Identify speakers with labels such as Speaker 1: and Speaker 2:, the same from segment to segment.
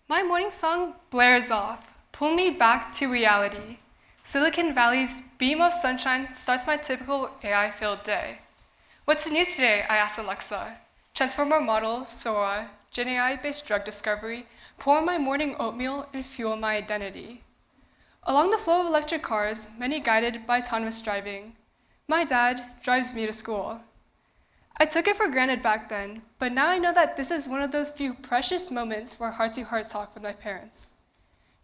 Speaker 1: My morning song blares off, pull me back to reality. Silicon Valley's beam of sunshine starts my typical AI-filled day. What's news today? I ask Alexa. Transformer model, Sora, Gen AI-based drug discovery, pour my morning oatmeal and fuel my identity. Along the flow of electric cars, many guided by autonomous driving, my dad drives me to school. I took it for granted back then, but now I know that this is one of those few precious moments for heart-to-heart talk with my parents.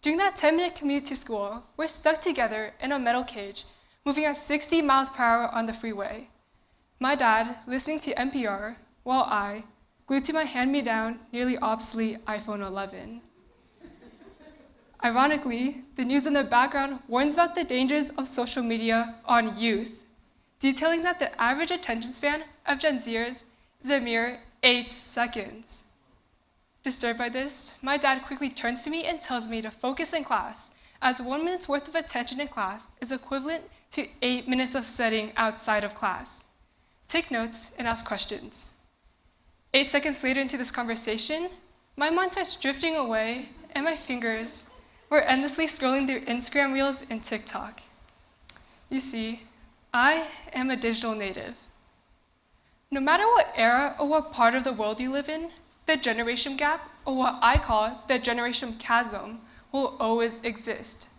Speaker 1: During that 10-minute commute to school, we're stuck together in a metal cage, moving at 60 miles per hour on the freeway. My dad listening to NPR, while I, glued to my hand-me-down, nearly obsolete iPhone 11. Ironically, the news in the background warns about the dangers of social media on youth, detailing that the average attention span of Gen Zers is a mere 8 seconds. Disturbed by this, my dad quickly turns to me and tells me to focus in class, as 1 minute's worth of attention in class is equivalent to 8 minutes of studying outside of class. Take notes and ask questions. 8 seconds later into this conversation, my mind starts drifting away and my fingers were endlessly scrolling through Instagram Reels and TikTok. You see, I am a digital native. No matter what era or what part of the world you live in, the generation gap, or what I call the generation chasm, will always exist.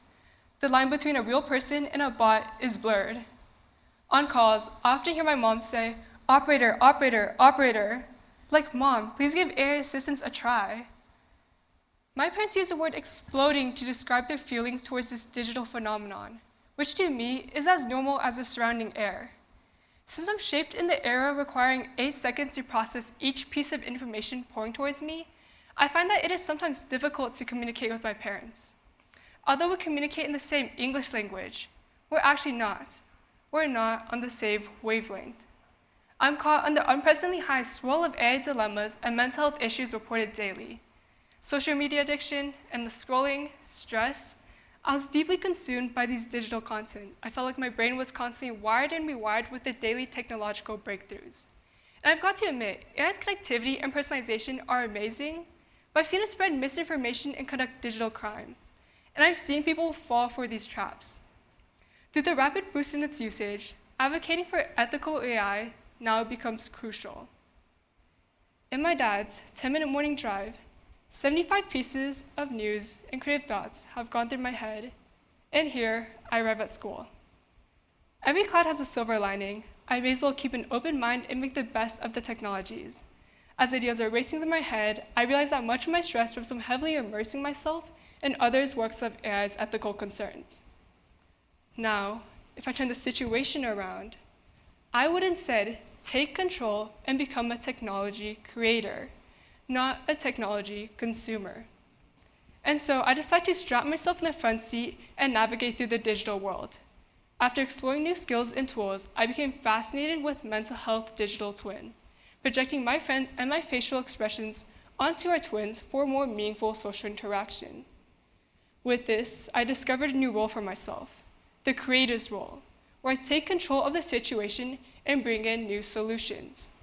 Speaker 1: The line between a real person and a bot is blurred. On calls, I often hear my mom say, "Operator, operator, operator." Like, "Mom, please give AI assistance a try." My parents use the word exploding to describe their feelings towards this digital phenomenon, which to me is as normal as the surrounding air. Since I'm shaped in the era requiring 8 seconds to process each piece of information pouring towards me, I find that it is sometimes difficult to communicate with my parents. Although we communicate in the same English language, we're actually not. We're not on the same wavelength. I'm caught on the unprecedentedly high swirl of AI dilemmas and mental health issues reported daily. Social media addiction, and the scrolling, stress. I was deeply consumed by these digital content. I felt like my brain was constantly wired and rewired with the daily technological breakthroughs. And I've got to admit, AI's connectivity and personalization are amazing, but I've seen it spread misinformation and conduct digital crime. And I've seen people fall for these traps. Through the rapid boost in its usage, advocating for ethical AI now becomes crucial. In my dad's 10-minute morning drive, 75 pieces of news and creative thoughts have gone through my head, and here I arrive at school. Every cloud has a silver lining. I may as well keep an open mind and make the best of the technologies. As ideas are racing through my head, I realize that much of my stress comes from heavily immersing myself in others' works of AI's ethical concerns. Now, if I turn the situation around, I would instead take control and become a technology creator, not a technology consumer. And so I decided to strap myself in the front seat and navigate through the digital world. After exploring new skills and tools, I became fascinated with mental health digital twin, projecting my friends and my facial expressions onto our twins for more meaningful social interaction. With this, I discovered a new role for myself, the creator's role, where I take control of the situation and bring in new solutions.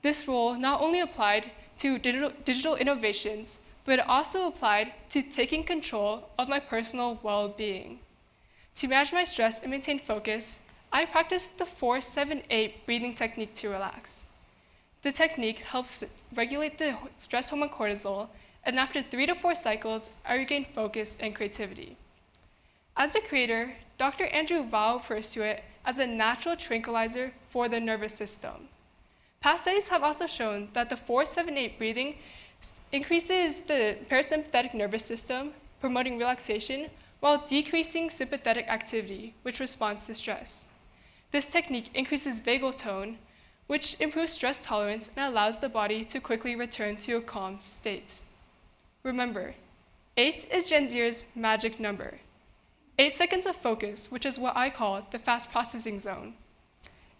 Speaker 1: This role not only applied to digital innovations, but it also applied to taking control of my personal well-being. To manage my stress and maintain focus, I practiced the 4-7-8 breathing technique to relax. The technique helps regulate the stress hormone cortisol, and after 3 to 4 cycles, I regain focus and creativity. As a creator, Dr. Andrew Val refers to it as a natural tranquilizer for the nervous system. Past studies have also shown that the 4-7-8 breathing increases the parasympathetic nervous system, promoting relaxation, while decreasing sympathetic activity, which responds to stress. This technique increases vagal tone, which improves stress tolerance and allows the body to quickly return to a calm state. Remember, 8 is Gen Z's magic number. 8 seconds of focus, which is what I call the fast processing zone.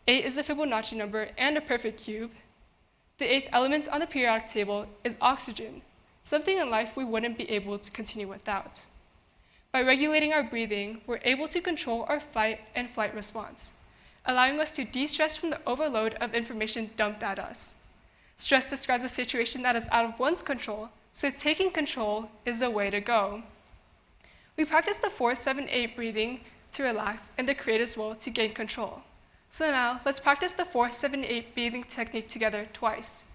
Speaker 1: 8 is the Fibonacci number and a perfect cube. The 8th element on the periodic table is oxygen, something in life we wouldn't be able to continue without. By regulating our breathing, we're able to control our fight and flight response, allowing us to de-stress from the overload of information dumped at us. Stress describes a situation that is out of one's control, So taking control is the way to go. We practice the 4-7-8 breathing to relax and the creator's role to gain control. So now let's practice the 4-7-8 breathing technique together twice.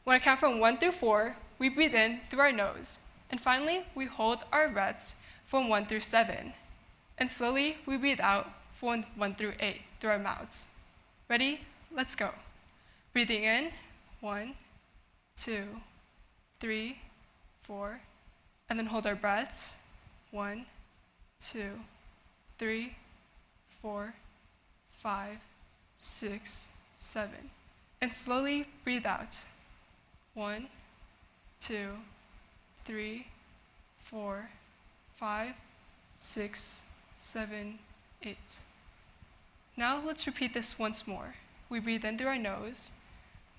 Speaker 1: When I count from 1 through 4, we breathe in through our nose. And finally, we hold our breaths from 1 through 7. And slowly, we breathe out from 1 through 8 through our mouths. Ready? Let's go. Breathing in, 1, 2, 3, 4, and then hold our breaths, 1, 2, 3, 4, 5, 6, 7. And slowly breathe out, 1, 2, 3, 4, 5, 6, 7, 8. Now let's repeat this once more. We breathe in through our nose,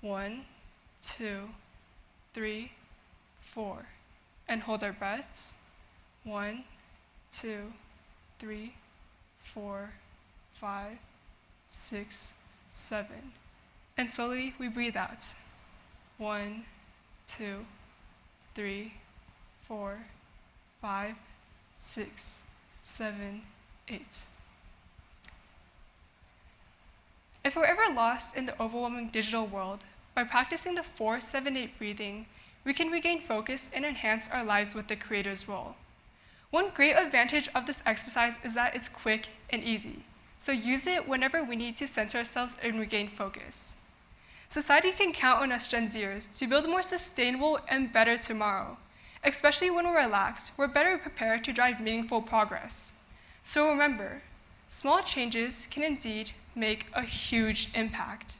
Speaker 1: 1, 2, 3, 4, and hold our breaths, 1, 2, 3, 4, 5, 6, 7. And slowly we breathe out, 1, 2, 3, 4, 5, 6, 7, 8. If we're ever lost in the overwhelming digital world, by practicing the 4-7-8 breathing, we can regain focus and enhance our lives with the creator's role. One great advantage of this exercise is that it's quick and easy, so use it whenever we need to center ourselves and regain focus. Society can count on us Gen Zers to build a more sustainable and better tomorrow. Especially when we're relaxed, we're better prepared to drive meaningful progress. So remember, small changes can indeed make a huge impact.